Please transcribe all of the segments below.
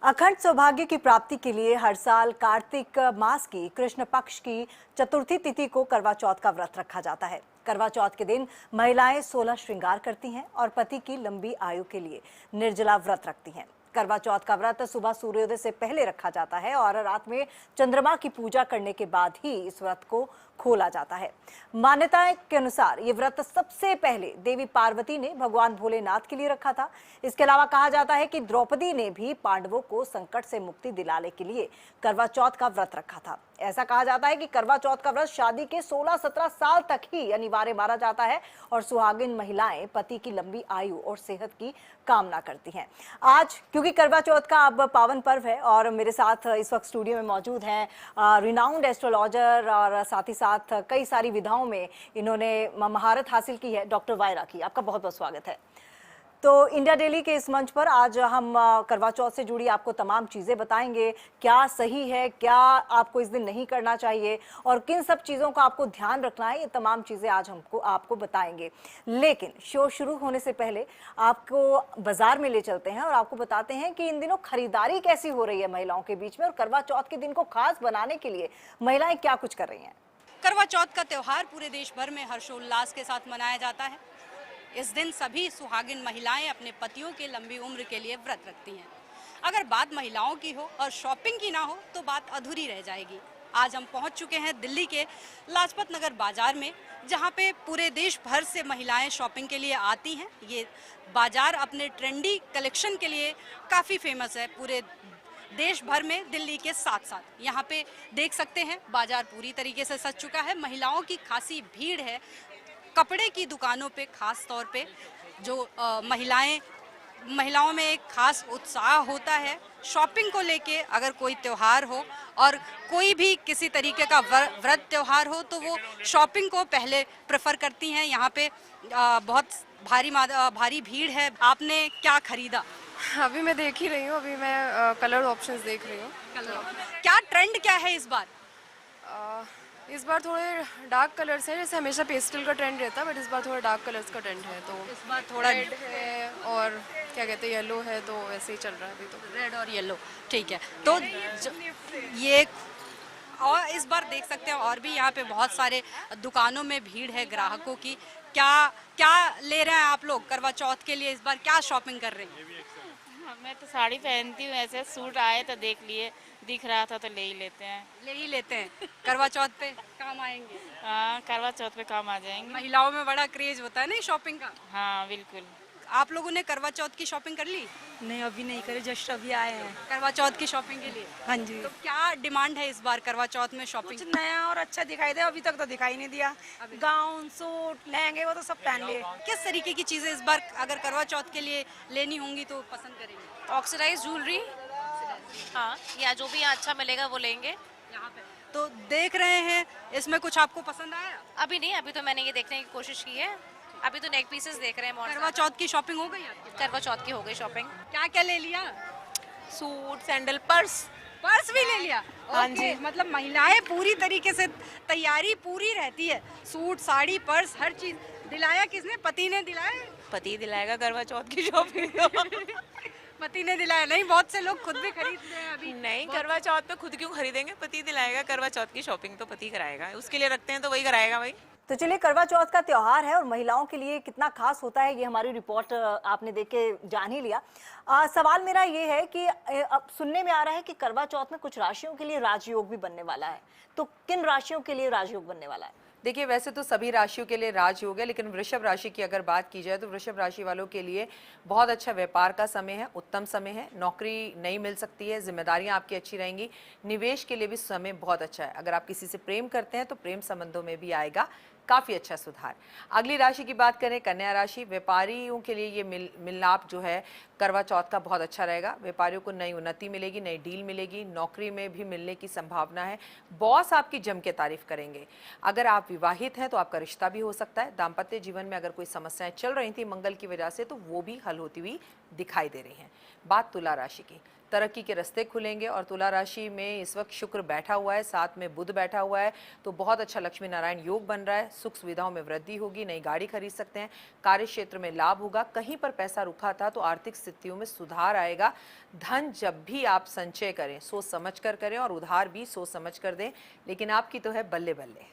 अखंड सौभाग्य की प्राप्ति के लिए हर साल कार्तिक मास की कृष्ण पक्ष की चतुर्थी तिथि को करवा चौथ का व्रत रखा जाता है। करवा चौथ के दिन महिलाएं 16 श्रृंगार करती हैं और पति की लंबी आयु के लिए निर्जला व्रत रखती हैं। करवा चौथ का व्रत सुबह सूर्योदय से पहले रखा जाता है और रात में चंद्रमा की पूजा करने के बाद ही इस व्रत को खोला जाता है। मान्यताएं के अनुसार ये व्रत सबसे पहले देवी पार्वती ने भगवान भोलेनाथ के लिए रखा था। इसके अलावा कहा जाता है कि द्रौपदी ने भी पांडवों को संकट से मुक्ति दिलाने के लिए करवा चौथ का व्रत रखा था। ऐसा कहा जाता है कि करवा चौथ का व्रत शादी के 16-17 साल तक ही अनिवार्य माना जाता है और सुहागिन महिलाएं पति की लंबी आयु और सेहत की कामना करती हैं। आज क्योंकि करवा चौथ का अब पावन पर्व है और मेरे साथ इस वक्त स्टूडियो में मौजूद हैं रिनाउंड एस्ट्रोलॉजर और साथ ही साथ कई सारी विधाओं में इन्होंने महारत हासिल की है, डॉक्टर वायरा की। आपका बहुत बहुत स्वागत है। तो इंडिया डेली के इस मंच पर आज हम करवा चौथ से जुड़ी आपको तमाम चीज़ें बताएंगे, क्या सही है, क्या आपको इस दिन नहीं करना चाहिए और किन सब चीज़ों का आपको ध्यान रखना है, ये तमाम चीज़ें आज आपको बताएंगे। लेकिन शो शुरू होने से पहले आपको बाजार में ले चलते हैं और आपको बताते हैं कि इन दिनों खरीदारी कैसी हो रही है महिलाओं के बीच में और करवा चौथ के दिन को खास बनाने के लिए महिलाएं क्या कुछ कर रही हैं। करवा चौथ का त्यौहार पूरे देश भर में हर्षोल्लास के साथ मनाया जाता है। इस दिन सभी सुहागिन महिलाएं अपने पतियों के लंबी उम्र के लिए व्रत रखती हैं। अगर बात महिलाओं की हो और शॉपिंग की ना हो तो बात अधूरी रह जाएगी। आज हम पहुंच चुके हैं दिल्ली के लाजपत नगर बाजार में, जहां पे पूरे देश भर से महिलाएं शॉपिंग के लिए आती हैं। ये बाजार अपने ट्रेंडी कलेक्शन के लिए काफ़ी फेमस है पूरे देश भर में। दिल्ली के साथ साथ यहाँ पे देख सकते हैं बाजार पूरी तरीके से सज चुका है। महिलाओं की खासी भीड़ है। कपड़े की दुकानों पे खास तौर पे जो महिलाओं में एक खास उत्साह होता है शॉपिंग को लेके। अगर कोई त्यौहार हो और कोई भी किसी तरीके का व्रत त्यौहार हो तो वो शॉपिंग को पहले प्रेफर करती हैं। यहाँ पे बहुत भारी भीड़ है। आपने क्या खरीदा? अभी मैं देख ही रही हूँ। अभी मैं कलर ऑप्शंस देख रही हूँ। क्या ट्रेंड क्या है इस बार? इस बार थोड़े डार्क कलर्स हैं। जैसे हमेशा पेस्टल का ट्रेंड रहता है, बट इस बार थोड़ा डार्क कलर्स का ट्रेंड है। तो इस बार थोड़ा रेड है और क्या कहते हैं येलो है, तो वैसे ही चल रहा है अभी। तो रेड और येलो ठीक है। तो ये और इस बार देख सकते हैं और भी यहाँ पे बहुत सारे दुकानों में भीड़ है ग्राहकों की। क्या ले रहे हैं आप लोग करवा चौथ के लिए? इस बार क्या शॉपिंग कर रहे हैं? मैं तो साड़ी पहनती हूँ, ऐसे सूट आए तो देख लिए, दिख रहा था तो ले ही लेते हैं। करवा चौथ पे काम आएंगे। हाँ, करवा चौथ पे काम आ जाएंगे। महिलाओं में बड़ा क्रेज होता है ना शॉपिंग का। हाँ बिल्कुल। आप लोगों ने करवा चौथ की शॉपिंग कर ली? नहीं, अभी नहीं करे, जस्ट अभी आए हैं करवा चौथ की शॉपिंग के लिए। हाँ जी। तो क्या डिमांड है इस बार करवा चौथ में शॉपिंग? कुछ नया और अच्छा दिखाई दे, अभी तक तो दिखाई नहीं दिया। गाउन, सूट, लहंगे वो तो सब पहन लिए। किस तरीके की चीजें इस बार अगर करवा चौथ के लिए लेनी होंगी तो पसंद करेंगे? ऑक्सीडाइज ज्वेलरी, हाँ, या जो भी यहाँ अच्छा मिलेगा वो लेंगे यहाँ पे। तो देख रहे हैं, इसमें कुछ आपको पसंद आया? अभी नहीं, अभी तो मैंने ये देखने की कोशिश की है। अभी तो नेक पीसेस देख रहे हैं। करवा चौथ की शॉपिंग हो गई आपकी? करवा चौथ की हो गई शॉपिंग। क्या क्या ले लिया? सूट, सैंडल, पर्स भी ले लिया? हाँ ओके, जी। मतलब महिलाएं पूरी तरीके से तैयारी पूरी रहती है। सूट, साड़ी, पर्स, हर चीज। दिलाया किसने? पति ने दिलाया? पति दिलाएगा करवा चौथ की शॉपिंग। पति ने दिलाया? नहीं, बहुत से लोग खुद भी खरीद रहे हैं अभी। नहीं, करवा चौथ पे खुद क्यों खरीदेंगे, पति दिलाएगा। करवा चौथ की शॉपिंग तो पति कराएगा, उसके लिए रखते हैं तो वही कराएगा भाई। तो चलिए, करवा चौथ का त्योहार है और महिलाओं के लिए कितना खास होता है ये हमारी रिपोर्ट आपने देख के जान ही लिया। सवाल मेरा ये है कि अब सुनने में आ रहा है कि करवा चौथ में कुछ राशियों के लिए राजयोग भी बनने वाला है, तो किन राशियों के लिए राजयोग बनने वाला है? देखिए, वैसे तो सभी राशियों के लिए राजयोग है, लेकिन वृषभ राशि की अगर बात की जाए तो वृषभ राशि वालों के लिए बहुत अच्छा व्यापार का समय है, उत्तम समय है। नौकरी नई मिल सकती है, जिम्मेदारियां आपकी अच्छी रहेंगी। निवेश के लिए भी समय बहुत अच्छा है। अगर आप किसी से प्रेम करते हैं तो प्रेम संबंधों में भी आएगा काफ़ी अच्छा सुधार। अगली राशि की बात करें, कन्या राशि। व्यापारियों के लिए ये मिलाप जो है करवा चौथ का बहुत अच्छा रहेगा। व्यापारियों को नई उन्नति मिलेगी, नई डील मिलेगी, नौकरी में भी मिलने की संभावना है। बॉस आपकी जम के तारीफ करेंगे। अगर आप विवाहित हैं तो आपका रिश्ता भी हो सकता है। दाम्पत्य जीवन में अगर कोई समस्याएं चल रही थी मंगल की वजह से तो वो भी हल होती हुई दिखाई दे रही हैं। बात तुला राशि की। तरक्की के रास्ते खुलेंगे। और तुला राशि में इस वक्त शुक्र बैठा हुआ है, साथ में बुध बैठा हुआ है, तो बहुत अच्छा लक्ष्मी नारायण योग बन रहा है। सुख सुविधाओं में वृद्धि होगी, नई गाड़ी खरीद सकते हैं, कार्य क्षेत्र में लाभ होगा। कहीं पर पैसा रुका था तो आर्थिक स्थितियों में सुधार आएगा। धन जब भी आप संचय करें सोच समझ कर करें और उधार भी सोच समझ कर दें, लेकिन आपकी तो है बल्ले बल्ले।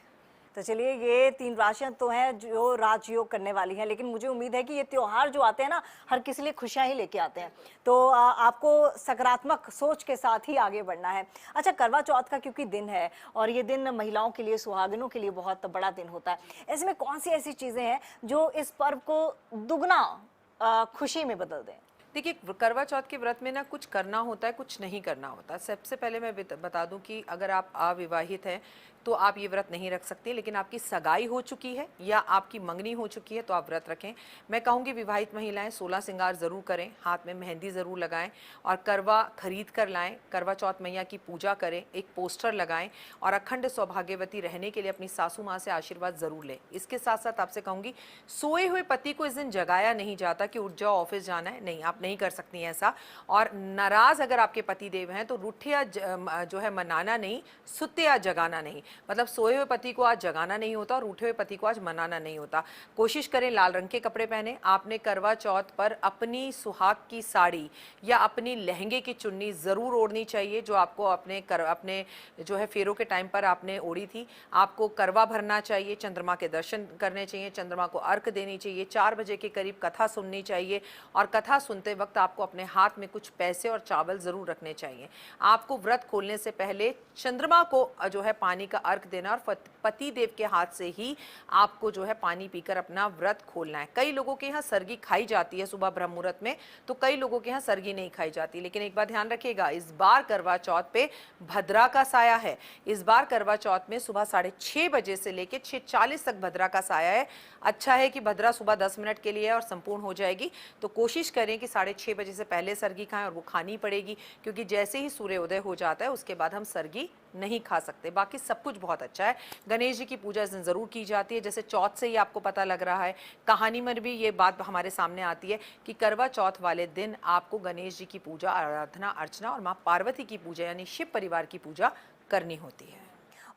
तो चलिए, ये 3 राशियां तो हैं जो राजयोग करने वाली हैं, लेकिन मुझे उम्मीद है कि ये त्योहार जो आते हैं ना, हर किसी लिए खुशियां ही लेके आते हैं। तो आपको सकारात्मक सोच के साथ ही आगे बढ़ना है। अच्छा, करवा चौथ का क्योंकि दिन है और ये दिन महिलाओं के लिए, सुहागिनों के लिए बहुत बड़ा दिन होता है, ऐसे में कौन सी ऐसी चीज़ें हैं जो इस पर्व को दुगना खुशी में बदल दें? देखिए, करवा चौथ के व्रत में ना कुछ करना होता है, कुछ नहीं करना होता। सबसे पहले मैं बता दूं कि अगर आप अविवाहित हैं तो आप ये व्रत नहीं रख सकते, लेकिन आपकी सगाई हो चुकी है या आपकी मंगनी हो चुकी है तो आप व्रत रखें। मैं कहूँगी विवाहित महिलाएं 16 श्रृंगार ज़रूर करें, हाथ में मेहंदी ज़रूर लगाएं और करवा खरीद कर लाएं। करवा चौथ मैया की पूजा करें, एक पोस्टर लगाएं और अखंड सौभाग्यवती रहने के लिए अपनी सासू माँ से आशीर्वाद ज़रूर लें। इसके साथ साथ आपसे कहूँगी, सोए हुए पति को इस दिन जगाया नहीं जाता कि उठ जाओ ऑफिस जाना है, नहीं, आप नहीं कर सकती हैं ऐसा। और नाराज़ अगर आपके पति देव हैं तो रूठिया जो है मनाना नहीं, सुत्या जगाना नहीं। मतलब सोए हुए पति को आज जगाना नहीं होता और उठे हुए पति को आज मनाना नहीं होता। कोशिश करें लाल रंग के कपड़े पहने। आपने करवा चौथ पर अपनी सुहाग की साड़ी या अपनी लहंगे की चुन्नी ज़रूर ओढ़नी चाहिए, जो आपको अपने जो है फेरों के टाइम पर आपने ओढ़ी थी। आपको करवा भरना चाहिए, चंद्रमा के दर्शन करने चाहिए, चंद्रमा को अर्घ देनी चाहिए। 4 बजे के करीब कथा सुननी चाहिए और कथा सुनते वक्त आपको अपने हाथ में कुछ पैसे और चावल ज़रूर रखने चाहिए। आपको व्रत खोलने से पहले चंद्रमा को जो है पानी का अर्घ देना और पति देव के हाथ से ही आपको जो है पानी पीकर अपना व्रत खोलना है। कई लोगों के यहाँ सरगी खाई जाती है सुबह ब्रह्म मुहूर्त में, तो कई लोगों के यहाँ सरगी नहीं खाई जाती। लेकिन एक बात ध्यान रखिएगा, इस बार करवा चौथ पे भद्रा का साया है। इस बार करवा चौथ में सुबह 6:30 बजे से लेकर 6:40 तक भद्रा का साया है। अच्छा है कि भद्रा सुबह 10 मिनट के लिए है और संपूर्ण हो जाएगी, तो कोशिश करें कि 6:30 बजे से पहले सरगी खाएं, और वो खानी पड़ेगी क्योंकि जैसे ही सूर्योदय हो जाता है उसके बाद हम सरगी नहीं खा सकते। बाकी सब कुछ बहुत अच्छा है। गणेश जी की पूजा इस दिन ज़रूर की जाती है, जैसे चौथ से ही आपको पता लग रहा है। कहानी में भी ये बात हमारे सामने आती है कि करवा चौथ वाले दिन आपको गणेश जी की पूजा, आराधना, अर्चना और माँ पार्वती की पूजा यानी शिव परिवार की पूजा करनी होती है।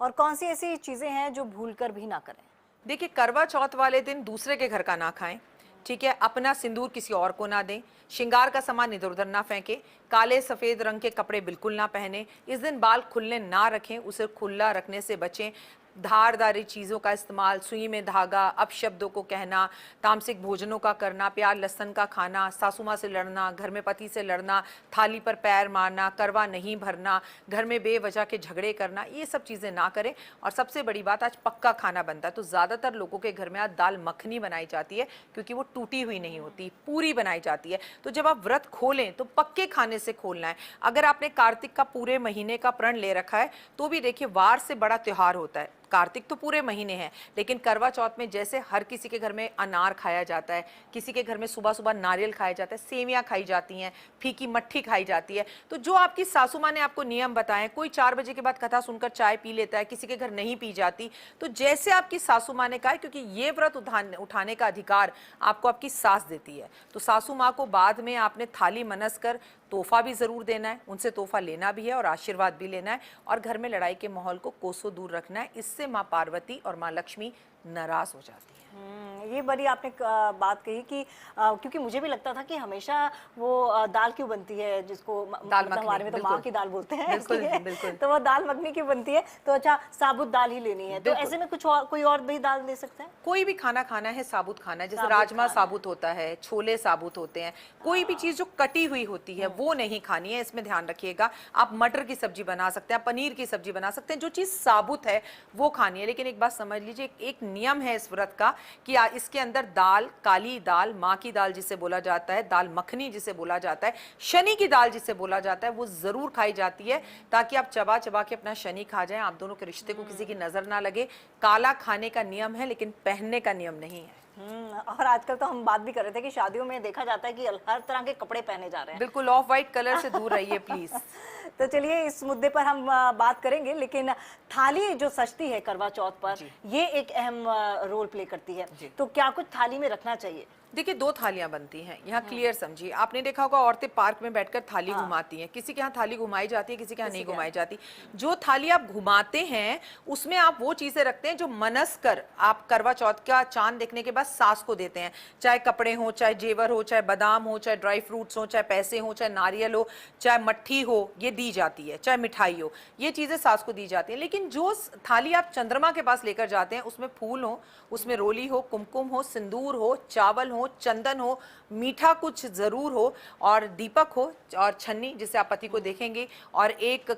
और कौन सी ऐसी चीज़ें हैं जो भूलकर भी ना करें? देखिए, करवा चौथ वाले दिन दूसरे के घर का ना खाएं, ठीक है। अपना सिंदूर किसी और को ना दें, श्रृंगार का सामान इधर उधर ना फेंकें, काले सफ़ेद रंग के कपड़े बिल्कुल ना पहने। इस दिन बाल खुले ना रखें, उसे खुला रखने से बचें। धारदारी चीज़ों का इस्तेमाल, सुई में धागा, अपशब्दों को कहना, तामसिक भोजनों का करना, प्याज लहसुन का खाना, सासू माँ से लड़ना, घर में पति से लड़ना, थाली पर पैर मारना, करवा नहीं भरना, घर में बेवजह के झगड़े करना, ये सब चीज़ें ना करें। और सबसे बड़ी बात, आज पक्का खाना बनता है, तो ज़्यादातर लोगों के घर में आज दाल मखनी बनाई जाती है क्योंकि वो टूटी हुई नहीं होती, पूरी बनाई जाती है। तो जब आप व्रत खोलें तो पक्के खाने से खोलना है। अगर आपने कार्तिक का पूरे महीने का प्रण ले रखा है तो भी देखिए, वार से बड़ा त्यौहार होता है। कार्तिक तो पूरे महीने हैं, लेकिन करवा चौथ में जैसे हर किसी के घर में अनार खाया जाता है, किसी के घर में सुबह सुबह नारियल खाया जाता है, सेवियां खाई जाती हैं, फीकी मट्ठी खाई जाती है। तो जो आपकी सासू माँ ने आपको नियम बताएं, कोई 4 बजे के बाद कथा सुनकर चाय पी लेता है, किसी के घर नहीं पी जाती, तो जैसे आपकी सासू माँ ने कहा है, क्योंकि ये व्रत उठाने का अधिकार आपको आपकी सास देती है, तो सासू माँ को बाद में आपने थाली मनस कर तोहफा भी ज़रूर देना है, उनसे तोहफा लेना भी है और आशीर्वाद भी लेना है, और घर में लड़ाई के माहौल को कोसों दूर रखना है। इससे माँ पार्वती और माँ लक्ष्मी नाराज हो जाती है। ये बड़ी आपने बात कही कि क्योंकि मुझे भी लगता था कि हमेशा वो दाल क्यों बनती है, जिसको दाल मतलब हमारे में तो माँ की दाल बोलते हैं, बिल्कुल, बिल्कुल। तो वो दाल मखनी क्यों बनती है, तो अच्छा साबुत दाल ही लेनी है। तो ऐसे में कुछ और, कोई और भी दाल दे सकते हैं? कोई भी खाना खाना है साबुत खाना है, जैसे राजमा साबुत होता है, छोले साबुत होते हैं। कोई भी चीज़ जो कटी हुई होती है वो नहीं खानी है, इसमें ध्यान रखिएगा। आप मटर की सब्जी बना सकते हैं, पनीर की सब्जी बना सकते हैं, जो चीज़ साबुत है वो खानी है। लेकिन एक बात समझ लीजिए, एक नियम है इस व्रत का कि इसके अंदर दाल, काली दाल, माँ की दाल जिसे बोला जाता है, दाल मखनी जिसे बोला जाता है, शनि की दाल जिसे बोला जाता है, वो जरूर खाई जाती है, ताकि आप चबा चबा के अपना शनि खा जाएं, आप दोनों के रिश्ते को किसी की नजर ना लगे। काला खाने का नियम है, लेकिन पहनने का नियम नहीं है। और आजकल तो हम बात भी कर रहे थे कि शादियों में देखा जाता है कि हर तरह के कपड़े पहने जा रहे हैं। बिल्कुल, ऑफ वाइट कलर से दूर रहिए प्लीज। तो चलिए इस मुद्दे पर हम बात करेंगे, लेकिन थाली जो सजती है करवा चौथ पर, ये एक अहम रोल प्ले करती है। तो क्या कुछ थाली में रखना चाहिए? देखिए, 2 थालियां बनती हैं यहाँ, क्लियर समझिए। आपने देखा होगा औरतें पार्क में बैठकर थाली घुमाती हैं, किसी के यहाँ थाली घुमाई जाती है, किसी के यहाँ नहीं घुमाई जाती। जो थाली आप घुमाते हैं उसमें आप वो चीजें रखते हैं जो मनस कर आप करवा चौथ का चांद देखने के बाद सास को देते हैं, चाहे कपड़े हो, चाहे जेवर हो, चाहे बादाम हो, चाहे ड्राई फ्रूट्स हो, चाहे पैसे हो, चाहे नारियल हो, चाहे मट्ठी हो, ये दी जाती है, चाहे मिठाई हो, ये चीजें सास को दी जाती हैं। लेकिन जो थाली आप चंद्रमा के पास लेकर जाते हैं उसमें फूल हो, उसमें रोली हो, कुमकुम हो, सिंदूर हो, चावल हो, चंदन हो, मीठा कुछ जरूर हो, और दीपक हो, और छन्नी जिससे आप पति को देखेंगे, और एक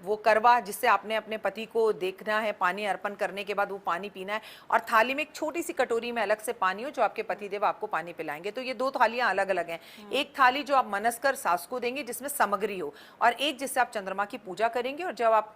वो करवा जिससे आपने अपने पति को देखना है, पानी अर्पण करने के बाद वो पानी पीना है, और थाली में एक छोटी सी कटोरी में अलग से पानी हो जो आपके पति देव आपको पानी पिलाएंगे। तो ये 2 थालियां अलग अलग हैं। एक थाली जो आप मनसकर सास को देंगे जिसमें सामग्री हो, और एक जिससे आप चंद्रमा की पूजा करेंगे। और जब आप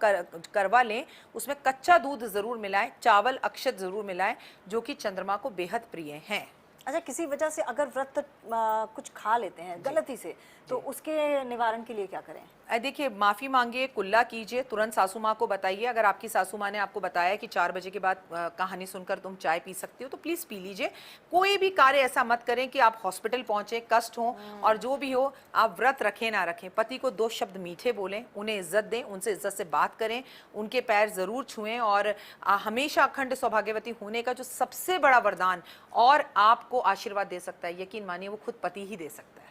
करवा लें उसमें कच्चा दूध जरूर मिलाएं, चावल अक्षत जरूर मिलाएं, जो कि चंद्रमा को बेहद प्रिय हैं। अच्छा, किसी वजह से अगर व्रत कुछ खा लेते हैं गलती से, तो उसके निवारण के लिए क्या करें? देखिए, माफी मांगिए, कुल्ला कीजिए, तुरंत सासू माँ को बताइए। अगर आपकी सासू माँ ने आपको बताया कि 4 बजे के बाद कहानी सुनकर तुम चाय पी सकती हो, तो प्लीज पी लीजिए। कोई भी कार्य ऐसा मत करें कि आप हॉस्पिटल पहुंचे, कष्ट हो, और जो भी हो आप व्रत रखें ना रखें, पति को 2 शब्द मीठे बोलें, उन्हें इज्जत दें, उनसे इज्जत से बात करें, उनके पैर जरूर छुएं, और हमेशा अखंड सौभाग्यवती होने का जो सबसे बड़ा वरदान और आपको आशीर्वाद दे सकता है, यकीन मानिए वो खुद पति ही दे सकता है।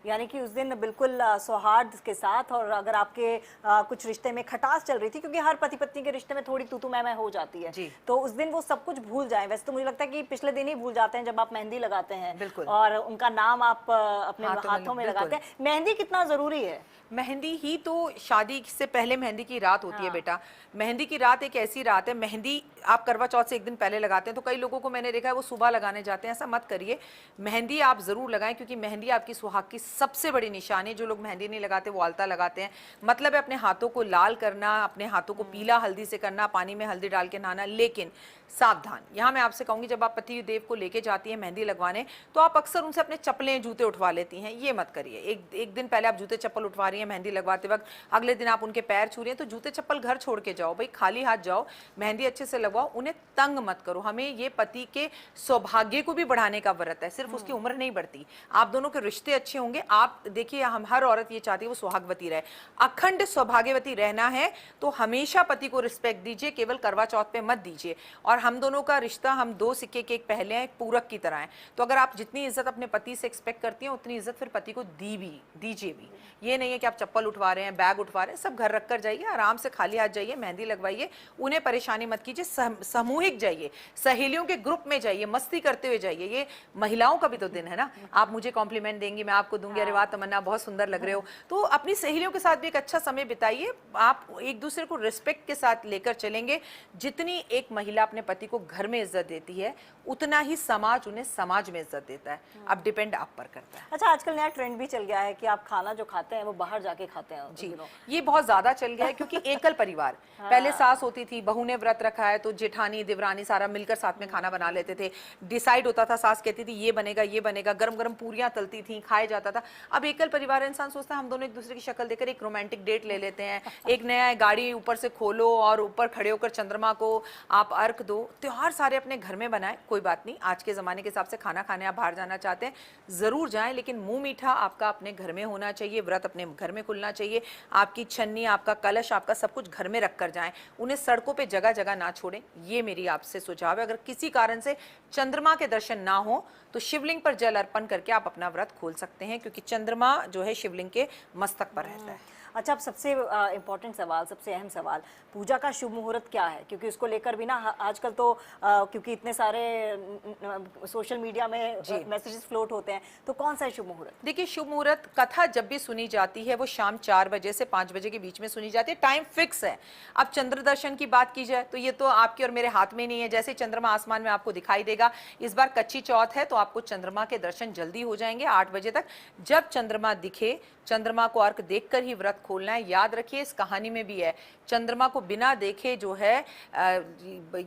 यानी कि उस दिन बिल्कुल सौहार्द के साथ, और अगर आपके कुछ रिश्ते में खटास चल रही थी, क्योंकि हर पति पत्नी के रिश्ते में थोड़ी तू मैं हो जाती है, तो उस दिन वो सब कुछ भूल जाएं। वैसे तो मुझे लगता है कि पिछले दिन ही भूल जाते हैं जब आप मेहंदी लगाते हैं, और उनका नाम आप अपने हाथों में लगाते हैं। मेहंदी कितना जरूरी है? मेहंदी ही तो शादी से पहले मेहंदी की रात होती है बेटा। मेहंदी की रात एक ऐसी रात है, मेहंदी आप करवा चौथ से 1 दिन पहले लगाते हैं, तो कई लोगों को मैंने देखा है वो सुबह लगाने जाते हैं। ऐसा मत करिए, मेहंदी आप जरूर लगाएं, क्योंकि मेहंदी आपकी सुहाग की सबसे बड़ी निशानी। जो लोग मेहंदी नहीं लगाते वो आलता लगाते हैं। मतलब है अपने हाथों को लाल करना, अपने हाथों को पीला हल्दी से करना, पानी में हल्दी डाल के नहाना। लेकिन सावधान, यहाँ मैं आपसे कहूंगी, जब आप पति देव को लेके जाती हैं मेहंदी लगवाने, तो आप अक्सर उनसे अपने चप्पलें जूते उठवा लेती हैं। ये मत करिए। एक दिन पहले आप जूते चप्पल उठवा रही हैं मेहंदी लगवाते वक्त, अगले दिन आप उनके पैर छू रही हैं, तो जूते चप्पल घर छोड़ के जाओ भाई, खाली हाथ जाओ, मेहंदी अच्छे से लगवाओ, उन्हें तंग मत करो। हमें ये पति के सौभाग्य को भी बढ़ाने का व्रत है, सिर्फ उसकी उम्र नहीं बढ़ती, आप दोनों के रिश्ते अच्छे होंगे। आप देखिए, हम हर औरत ये चाहती है वो सुहागवती रहे, अखंड सौभाग्यवती रहना है, तो हमेशा पति को रिस्पेक्ट दीजिए, केवल करवा चौथ पे मत दीजिए। और हम दोनों का रिश्ता, हम 2 सिक्के के एक पहले हैं, एक पूरक की तरह है। तो अगर आप जितनी इज्जत अपने पति से एक्सपेक्ट करती हैं, उतनी इज्जत फिर पति को दीजिए भी। ये नहीं है कि आप चप्पल उठवा रहे हैं, बैग उठवा रहे हैं, सब घर रख कर जाइए, आराम से खाली हाथ जाइए, मेहंदी लगवाइए, उन्हें परेशानी मत कीजिए। सामूहिक जाइए, सहेलियों के ग्रुप में जाइए, मस्ती करते हुए जाइए। ये महिलाओं का भी तो दिन है ना। आप मुझे कॉम्प्लीमेंट देंगी, मैं आपको दूंगी, अरे वाह तमन्ना बहुत सुंदर लग रहे हो। तो अपनी सहेलियों के साथ भी एक अच्छा समय बिताइए। आप एक दूसरे को रिस्पेक्ट के साथ लेकर चलेंगे। जितनी एक महिला अपने पति को घर में इज्जत देती है, उतना ही समाज उन्हें समाज में इज्जत देता है। अब डिपेंड आप पर करता है। अच्छा, आजकल नया ट्रेंड भी चल गया है कि आप खाना जो खाते हैं वो बाहर जाके खाते हैं। जी, ये बहुत ज्यादा चल गया है, क्योंकि एकल परिवार पहले सास होती थी, बहू ने व्रत रखा है तो जेठानी देवरानी सारा मिलकर साथ में खाना बना लेते थे। डिसाइड होता था, सास कहती थी ये बनेगा ये बनेगा, गरम गरम पूरियां तलती थी, खाया जाता था। अब एकल परिवार, इंसान सोचता है हम दोनों एक दूसरे की शक्ल देखकर एक रोमांटिक डेट ले लेते हैं, एक नया गाड़ी ऊपर से खोलो और ऊपर खड़े होकर चंद्रमा को आप अर्घ दो। त्योहार सारे अपने घर में बनाए, कोई बात नहीं। आज के जमाने के हिसाब से खाना खाने आप बाहर जाना चाहते हैं जरूर जाएं, लेकिन मुंह मीठा आपका अपने घर में होना चाहिए, व्रत अपने घर में खुलना चाहिए। आपकी छन्नी, आपका कलश, आपका सब कुछ घर में रख कर जाएं, उन्हें सड़कों पे जगह जगह ना छोड़ें। ये मेरी आपसे सुझाव है। अगर किसी कारण से चंद्रमा के दर्शन ना हो तो शिवलिंग पर जल अर्पण करके आप अपना व्रत खोल सकते हैं, क्योंकि चंद्रमा जो है शिवलिंग के मस्तक पर रहता है। अच्छा, अब सबसे इम्पोर्टेंट सवाल, सबसे अहम सवाल, पूजा का शुभ मुहूर्त क्या है? क्योंकि उसको लेकर भी ना आजकल तो क्योंकि इतने सारे सोशल मीडिया में मैसेजेस फ्लोट होते हैं, तो कौन सा है शुभ मुहूर्त? देखिए, शुभ मुहूर्त कथा जब भी सुनी जाती है वो शाम 4 बजे से 5 बजे के बीच में सुनी जाती है, टाइम फिक्स है। अब चंद्र दर्शन की बात की जाए तो ये तो आपके और मेरे हाथ में नहीं है। जैसे चंद्रमा आसमान में आपको दिखाई देगा, इस बार कच्ची चौथ है तो आपको चंद्रमा के दर्शन जल्दी हो जाएंगे 8 बजे तक। जब चंद्रमा दिखे, चंद्रमा को अर्घ देखकर ही व्रत खोलना है। याद रखिए, इस कहानी में भी है, चंद्रमा को बिना देखे जो है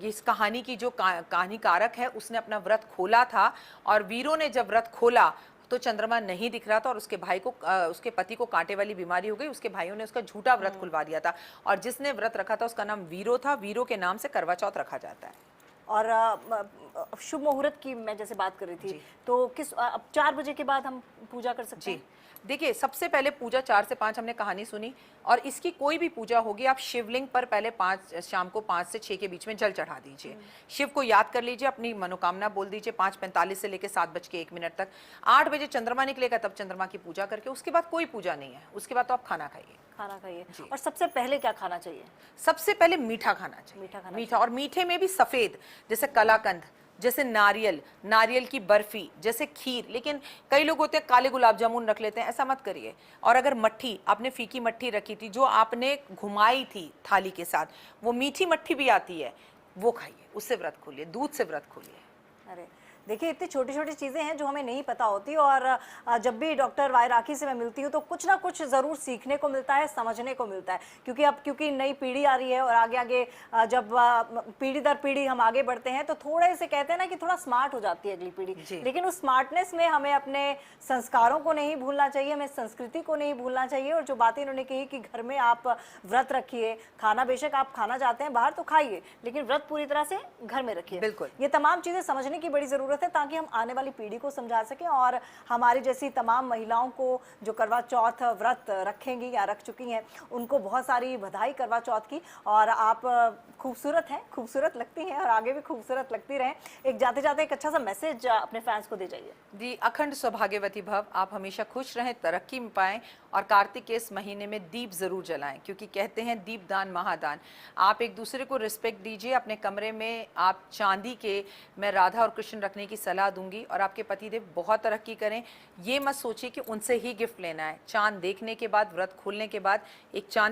इस कहानी की जो कहानीकारक है उसने अपना व्रत खोला था, और वीरों ने जब व्रत खोला तो चंद्रमा नहीं दिख रहा था और उसके भाई को उसके पति को कांटे वाली बीमारी हो गई। उसके भाइयों ने उसका झूठा व्रत खुलवा दिया था और जिसने व्रत रखा था उसका नाम वीरो था। वीरो के नाम से करवा चौथ रखा जाता है। और शुभ मुहूर्त की मैं जैसे बात कर रही थी, तो किस अब 4 बजे के बाद हम पूजा कर सकते हैं? देखिए, सबसे पहले पूजा 4 से 5 हमने कहानी सुनी, और इसकी कोई भी पूजा होगी आप शिवलिंग पर पहले शाम को 5 से 6 के बीच में जल चढ़ा दीजिए। शिव को याद कर लीजिए, अपनी मनोकामना बोल दीजिए 5:45 से लेकर 7:01 तक। 8 बजे चंद्रमा निकलेगा तब चंद्रमा की पूजा करके, उसके बाद कोई पूजा नहीं है। उसके बाद तो आप खाना खाइए। खाना खाइए। और सबसे पहले क्या खाना चाहिए? सबसे पहले मीठा खाना चाहिए। मीठा, और मीठे में भी सफेद, जैसे कलाकंद, जैसे नारियल की बर्फी, जैसे खीर। लेकिन कई लोग होते हैं काले गुलाब जामुन रख लेते हैं, ऐसा मत करिए। और अगर मट्ठी, आपने फीकी मट्ठी रखी थी जो आपने घुमाई थी थाली के साथ, वो मीठी मट्ठी भी आती है, वो खाइए, उससे व्रत खोलिए, दूध से व्रत खोलिए। अरे देखिए, इतनी छोटी छोटी चीज़ें हैं जो हमें नहीं पता होती, और जब भी डॉक्टर वाई राखी से मैं मिलती हूँ तो कुछ ना कुछ ज़रूर सीखने को मिलता है, समझने को मिलता है। क्योंकि नई पीढ़ी आ रही है और आगे आगे जब पीढ़ी दर पीढ़ी हम आगे बढ़ते हैं तो थोड़े से कहते हैं ना कि थोड़ा स्मार्ट हो जाती है अगली पीढ़ी। लेकिन उस स्मार्टनेस में हमें अपने संस्कारों को नहीं भूलना चाहिए, हमें संस्कृति को नहीं भूलना चाहिए। और जो बातें इन्होंने कही कि घर में आप व्रत रखिए, खाना बेशक आप खाना चाहते हैं बाहर तो खाइए, लेकिन व्रत पूरी तरह से घर में रखिए। बिल्कुल, ये तमाम चीज़ें समझने की बड़ी ज़रूरत है ताकि हम आने वाली पीढ़ी को समझा सकें, और हमारी जैसी तमाम महिलाओं को जो करवा चौथ व्रत रखेंगी या रख चुकी हैं उनको बहुत सारी बधाई करवा चौथ की। और आप खूबसूरत हैं, खूबसूरत लगती हैं और आगे भी खूबसूरत लगती रहें। एक जाते जाते एक अच्छा सा मैसेज अपने फैंस को दे जाइए। जी, अखंड सौभाग्यवती भव, आप हमेशा खुश रहें, तरक्की में पाएं, और कार्तिक के इस महीने में दीप जरूर जलाएं, क्योंकि कहते हैं दीप दान महादान। आप एक दूसरे को रिस्पेक्ट दीजिए। अपने कमरे में आप चांदी के, मैं राधा और कृष्ण रखने की सलाह दूंगी, और आपके पतिदेव बहुत तरक्की करें। ये मत सोचिए कि उनसे ही गिफ्ट लेना है। चांद देखने के बाद, व्रत खोलने के बाद एक चांद